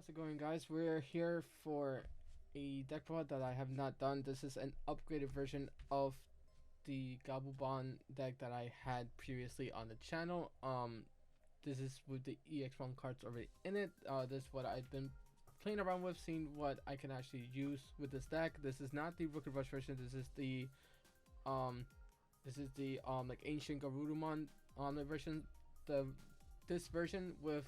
How's it going, guys? We're here for a deck mod that I have not done. This is an upgraded version of the GabuBond deck that I had previously on the channel. This is with the EX01 cards already in it. This is what I've been playing around with, seeing what I can actually use with this deck. This is not the Rookie Rush version. This is the like AncientGaru version. This version with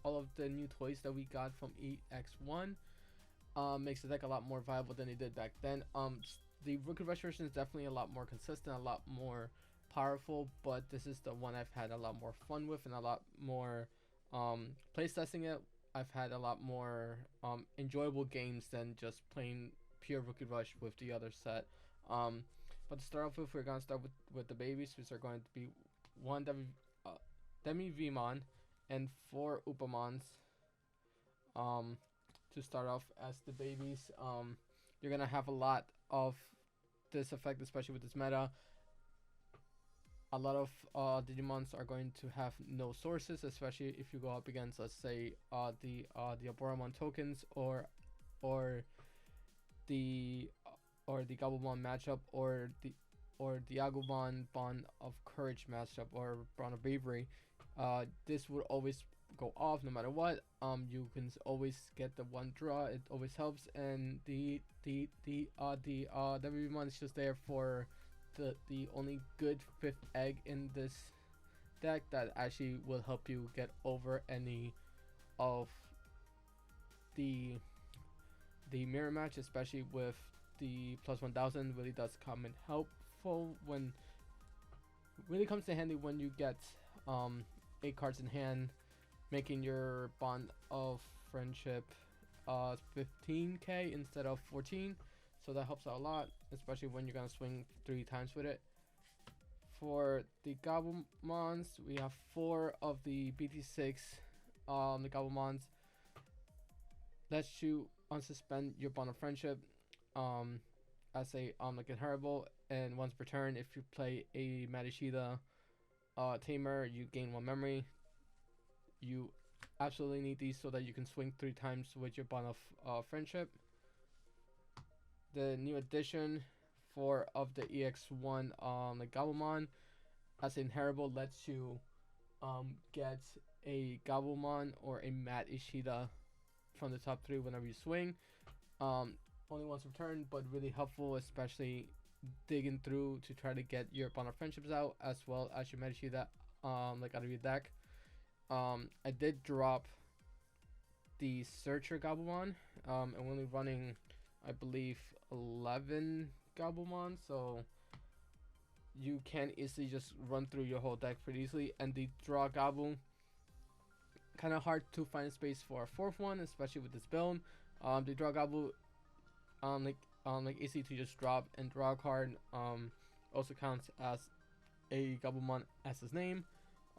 all of the new toys that we got from EX01 makes the deck a lot more viable than it did back then. The Rookie Rush version is definitely a lot more consistent, a lot more powerful, but this is the one I've had a lot more fun with and a lot more playtesting it. I've had a lot more enjoyable games than just playing pure Rookie Rush with the other set. But to start off with, we're going to start with the babies, which are going to be one Digimon and 4 Upamons. To start off as the babies, you're gonna have a lot of this effect, especially with this meta. A lot of Digimons are going to have no sources, especially if you go up against, let's say, the Aboramon tokens or the GabuBond matchup, or the GabuBond Bond of Courage matchup, or Bond of Bravery. This would always go off no matter what. You can always get the one draw. It always helps, and the WiiU is just there for the only good 5th egg in this deck that actually will help you get over any of the mirror match, especially with the +1000. Really does come in helpful when really comes to handy when you get 8 cards in hand, making your bond of friendship 15k instead of 14. So that helps out a lot, especially when you're gonna swing 3 times with it. For the GabuMons, we have 4 of the BT6 the GabuMons. Lets you unsuspend your bond of friendship as a like inheritable, and once per turn, if you play a Madishida tamer, you gain 1 memory. You absolutely need these so that you can swing 3 times with your bond of friendship. The new addition, 4 of the EX01 the GabuMon as inheritable, lets you get a GabuMon or a Matt Ishida from the top 3 whenever you swing. Only once per turn, but really helpful, especially digging through to try to get your bond of friendships out, as well as your Medishida like out of your deck. I did drop the Searcher GabuMon. I'm only running, I believe, 11 GabuMon, so you can easily just run through your whole deck pretty easily. And the Draw Gabu, kind of hard to find space for a 4th one, especially with this build. The Draw Gabu, like easy to just drop and draw a card. Also counts as a GabuMon as his name.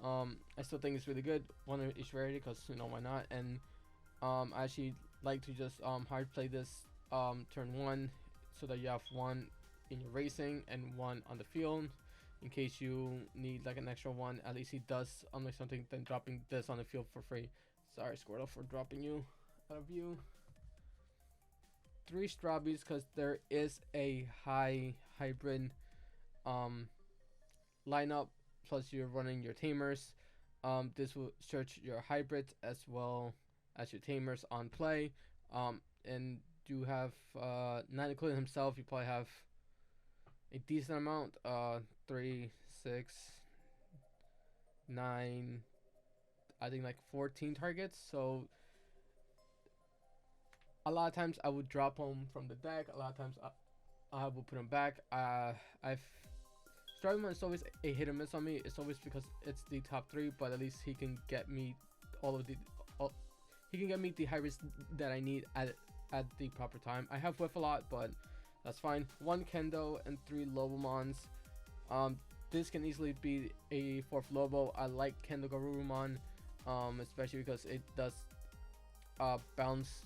I still think it's really good, one of each rarity, because why not. And I actually like to just hard play this turn 1, so that you have 1 in your racing and 1 on the field in case you need like an extra 1. At least he does unlike something than dropping this on the field for free. Sorry, Squirtle, for dropping you out of view. 3 strawberries, because there is a high hybrid lineup, plus you're running your tamers. This will search your hybrids as well as your tamers on play. And you have not including himself, you probably have a decent amount, 3, 6, 9, I think like 14 targets. So a lot of times I would drop him from the deck, a lot of times I will put him back. I've Starman is always a hit or miss on me. It's always because it's the top 3, but at least he can get me he can get me the high risk that I need at the proper time. I have whiff a lot, but that's fine. 1 Kendo and 3 Lobomons. This can easily be a 4th Lobo. I like Kendo Garurumon, especially because it does bounce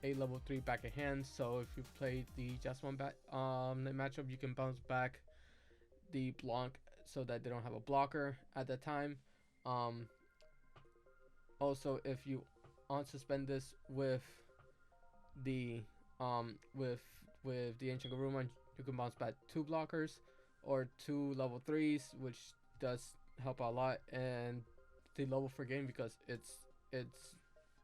a level 3 back at hand. So if you play the just one matchup, you can bounce back the block so that they don't have a blocker at that time. Also, if you unsuspend this with the um with with the ancient Garurumon, you can bounce back 2 blockers or 2 level 3s, which does help a lot. And the level for game, because it's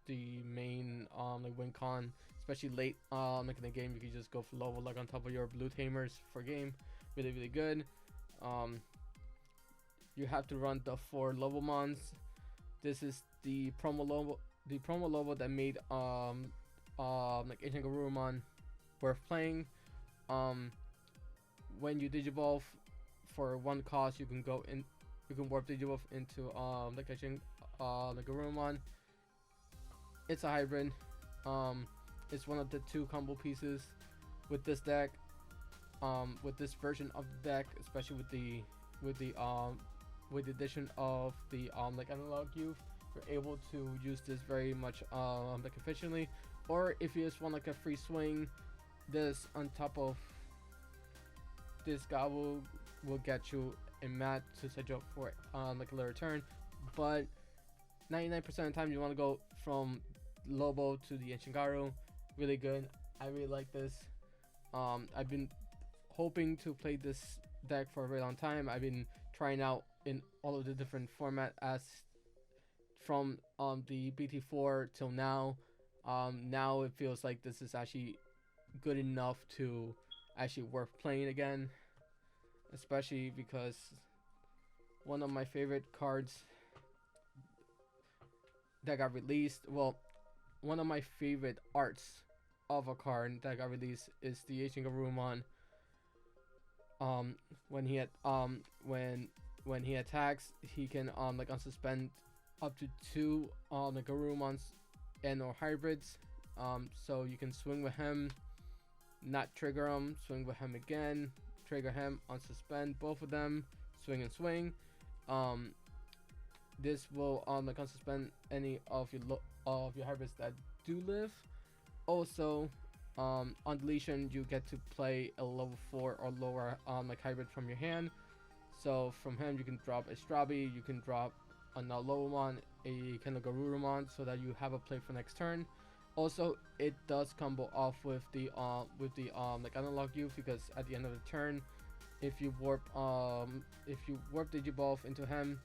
the main like win con, especially late like in the game, you can just go for level like on top of your blue tamers for game. Really really good. Um, you have to run the 4 level mons. This is the promo logo that made like Ancient Garurumon worth playing. Um, when you digivolve for 1 cost, you can go in, you can warp digivolve into like Ancient like Garurumon. It's a hybrid. Um, it's one of the 2 combo pieces with this deck. With this version of the deck, especially with the with the addition of the like analog youth, you're able to use this very much like efficiently. Or if you just want like a free swing, this on top of this Gabu will get you a mat to set you up for like a later turn. But 99% of the time you want to go from Lobo to the AncientGaru. Really good. I really like this. I've been hoping to play this deck for a very long time. I've been trying out in all of the different format as from the BT4 till now. Now it feels like this is actually good enough to actually worth playing again, especially because one of my favorite cards that got released, well, one of my favorite arts of a card that got released is the Ancient Garurumon. When he had when he attacks, he can like unsuspend up to 2 like Garurumons and or hybrids. So you can swing with him, not trigger him, swing with him again, trigger him, unsuspend both of them, swing and swing. This will like unsuspend any of your hybrids that do live. Also, on deletion, you get to play a level 4 or lower like hybrid from your hand. So from him, you can drop a Strabi, you can drop a Nalomon, a Garurumon, so that you have a play for next turn. Also, it does combo off with the like analog youth, because at the end of the turn, if you warp Digivolve into him,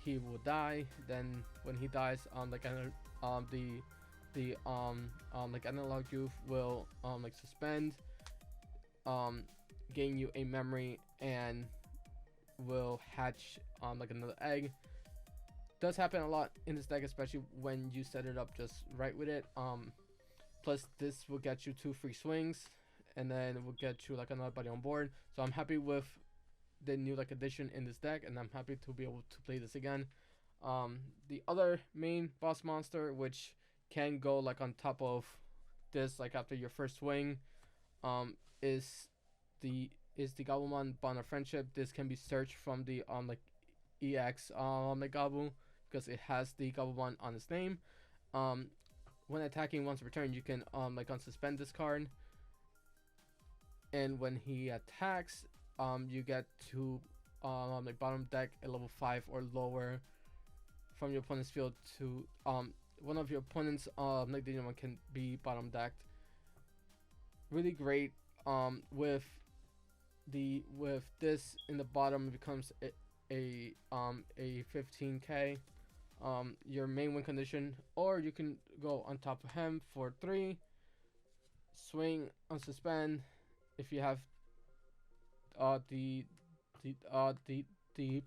he will die. Then when he dies, like like analog youth will like suspend, gain you a memory, and will hatch like another egg. Does happen a lot in this deck, especially when you set it up just right with it. Plus this will get you 2 free swings, and then it will get you like another buddy on board. So I'm happy with the new like addition in this deck, and I'm happy to be able to play this again. The other main boss monster, which can go like on top of this like after your first swing, is the GabuBond Bond of Friendship. This can be searched from the like EX like Gabu, because it has the GabuBond on its name. When attacking once per turn, you can like unsuspend this card, and when he attacks, you get to like bottom deck a level 5 or lower from your opponent's field to one of your opponent's like Digimon can be bottom decked. Really great. With this in the bottom, it becomes a 15k your main win condition. Or you can go on top of him for 3, swing, unsuspend. If you have the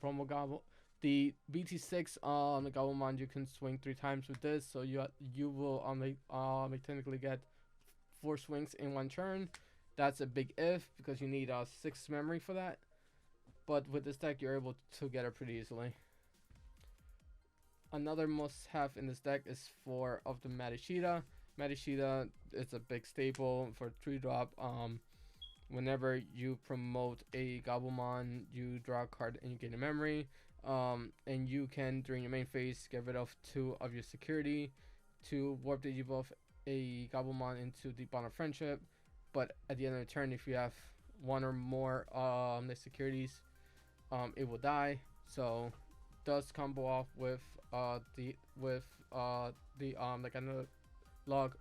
promo Gobble, the BT6 the GabuBond, you can swing 3 times with this, so you will technically get 4 swings in 1 turn. That's a big if, because you need 6 memory for that. But with this deck, you're able to get it pretty easily. Another must-have in this deck is 4 of the Madishita. Madishita is a big staple for 3-drop. Whenever you promote a GabuBond, you draw a card and you gain a memory. And you can, during your main phase, get rid of 2 of your security to warp Digivolve a GabuBond into the Bond of Friendship. But at the end of the turn, if you have 1 or more the securities, it will die. So does combo off with like analog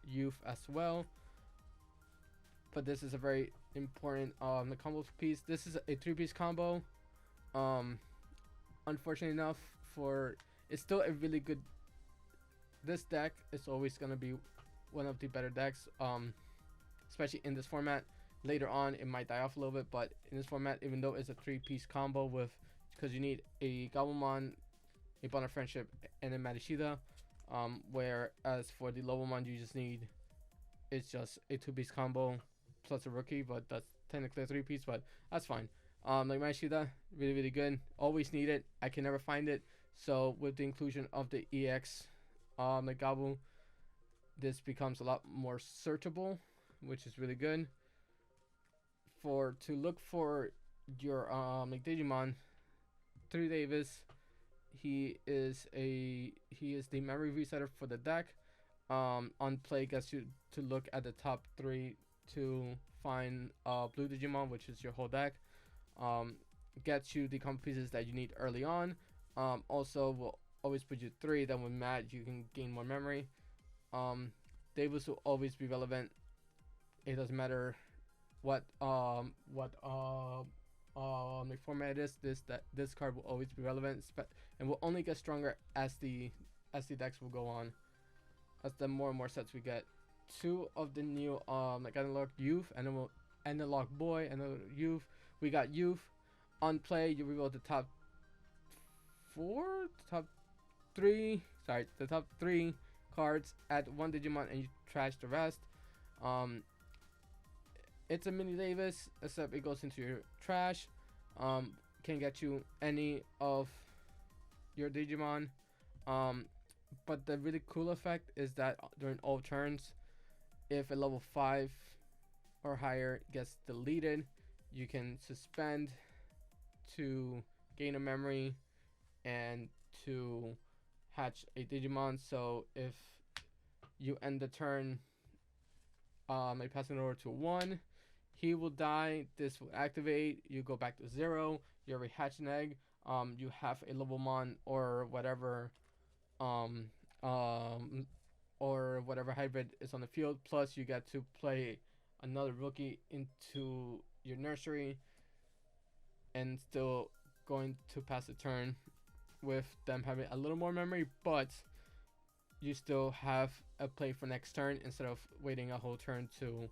youth as well. But this is a very important the combo piece. This is a 3-piece combo. Um, Unfortunately enough, for it's still a really good. This deck is always gonna be one of the better decks. Especially in this format. Later on, it might die off a little bit, but in this format, even though it's a 3-piece combo with, because you need a GabuBond, a Bond of Friendship, and a Madishida. Whereas for the Lobomon, you just need, it's just a 2-piece combo plus a rookie, but that's technically a 3-piece, but that's fine. Like Madishida, really, really good. Always need it. I can never find it. So with the inclusion of the EX, like Gabu, this becomes a lot more searchable, which is really good. To look for your like Digimon, 3 Davis, he is the memory resetter for the deck. On play gets you to look at the top 3 to find blue Digimon, which is your whole deck. Gets you the combo pieces that you need early on. Also will always put you 3. Then when mad, you can gain more memory. Davis will always be relevant. It doesn't matter what the format is. This card will always be relevant, and will only get stronger as the decks will go on, as the more and more sets we get. 2 of the new like analog youth, analog boy, analog youth. We got youth. On play, you reveal the top 3 cards at 1 Digimon, and you trash the rest. It's a mini Davis, except it goes into your trash. Can get you any of your Digimon. But the really cool effect is that during all turns, if a level 5 or higher gets deleted, you can suspend to gain a memory and to hatch a Digimon. So if you end the turn by passing it over to 1, he will die. This will activate. You go back to 0. You already hatch an egg. You have a Lobomon or whatever hybrid is on the field. Plus, you get to play another rookie into your nursery, and still going to pass the turn with them having a little more memory, but you still have a play for next turn instead of waiting a whole turn to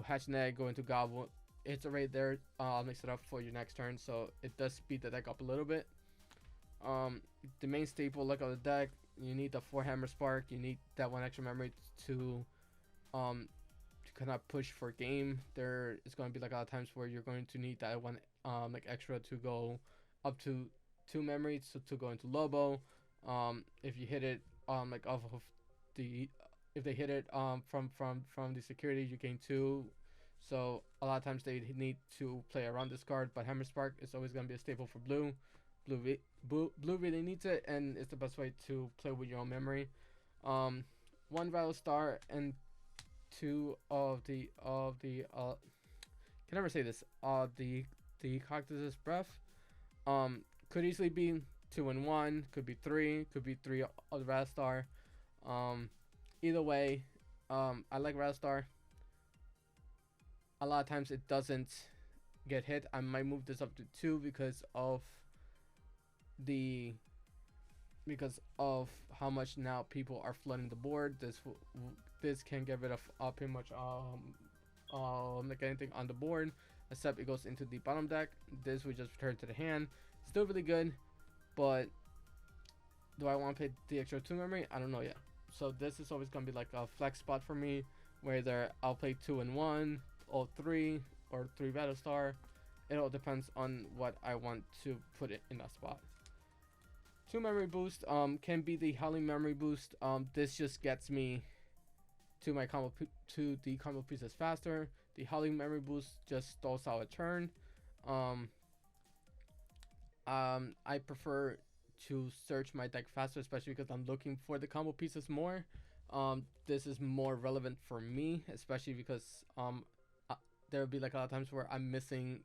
hatch an egg, go into gobble. It's already there. Mix it up for your next turn, so it does speed the deck up a little bit. The main staple look of the deck, you need the 4 Hammer Spark. You need that 1 extra memory to kind of push for game. There is going to be like a lot of times where you're going to need that 1 like extra to go up to 2 memories to go into Lobo. If you hit it like off of the if they hit it from the security, you gain 2. So a lot of times they need to play around this card, but Hammer Spark is always going to be a staple for blue. Blue really needs it, and it's the best way to play with your own memory. 1 Rattle Star and 2 of the can never say this, the Cactus's Breath. Could easily be 2 and 1, could be 3, could be 3 of the Rattle Star. Either way, I like Rattle Star. A lot of times it doesn't get hit. I might move this up to 2 because of how much now people are flooding the board. This can get rid of pretty much like anything on the board, except it goes into the bottom deck. This we just return to the hand. Still really good, but do I want to pay the extra 2 memory? I don't know yet. So this is always gonna be like a flex spot for me, whether I'll play 2 and 1 or 3 or 3 Battle Star. It all depends on what I want to put it in that spot. 2 memory boost can be the Howling memory boost. This just gets me to my the combo pieces faster. The Howling memory boost just stalls out a turn. I prefer to search my deck faster, especially because I'm looking for the combo pieces more. This is more relevant for me, especially because there will be like a lot of times where I'm missing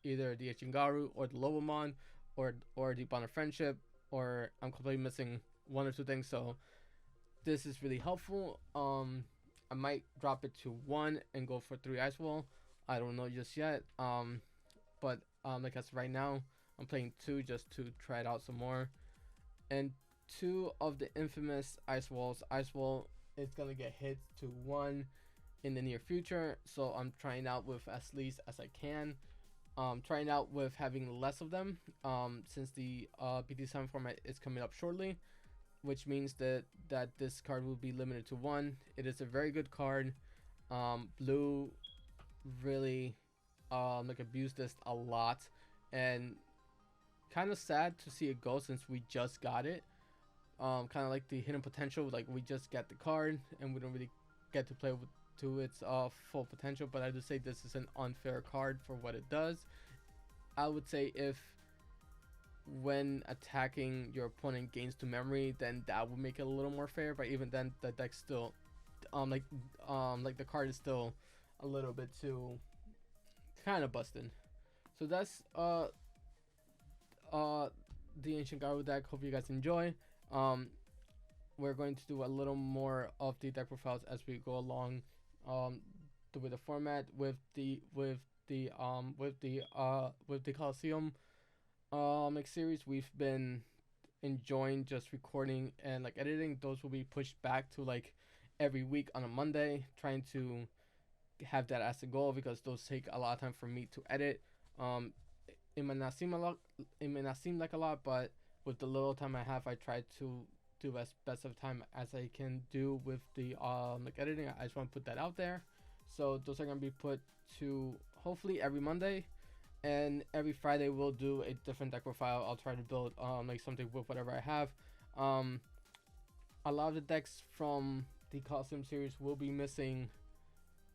either the AncientGaru or the Lobomon, or deep bond of friendship, or I'm completely missing one or two things. So this is really helpful. I might drop it to one and go for three ice wall. I don't know just yet. But like as right now, I'm playing two just to try it out some more. And two of the infamous ice walls. Ice wall is gonna get hit to one in the near future, so I'm trying out with as least as I can. Trying out with having less of them, since the BT7 format is coming up shortly, which means that this card will be limited to one. It is a very good card. Blue really like abused this a lot, and kind of sad to see it go since we just got it. Kind of like the hidden potential, like we just get the card and we don't really get to play with to its full potential. But I do say this is an unfair card for what it does. I would say if when attacking your opponent gains to memory, then that would make it a little more fair. But even then, the deck still, like the card is still a little bit too kind of busted. So that's the AncientGaru deck. Hope you guys enjoy. We're going to do a little more of the deck profiles as we go along, with the format, with the Coliseum like series. We've been enjoying just recording and like editing. Those will be pushed back to like every week on a Monday, trying to have that as a goal because those take a lot of time for me to edit. It might not seem a lot, it may not seem like a lot, but with the little time I have, I try to do as best of time as I can do with the like editing. I just want to put that out there. So those are gonna be put to hopefully every Monday, and every Friday we'll do a different deck profile. I'll try to build like something with whatever I have. A lot of the decks from the Coliseum series will be missing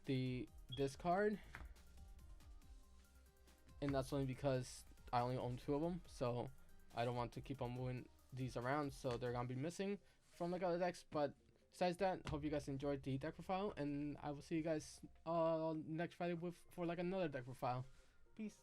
this card, and that's only because I only own two of them, so I don't want to keep on moving these around, so they're gonna be missing from like other decks. But besides that, hope you guys enjoyed the deck profile, and I will see you guys next Friday for like another deck profile. Peace.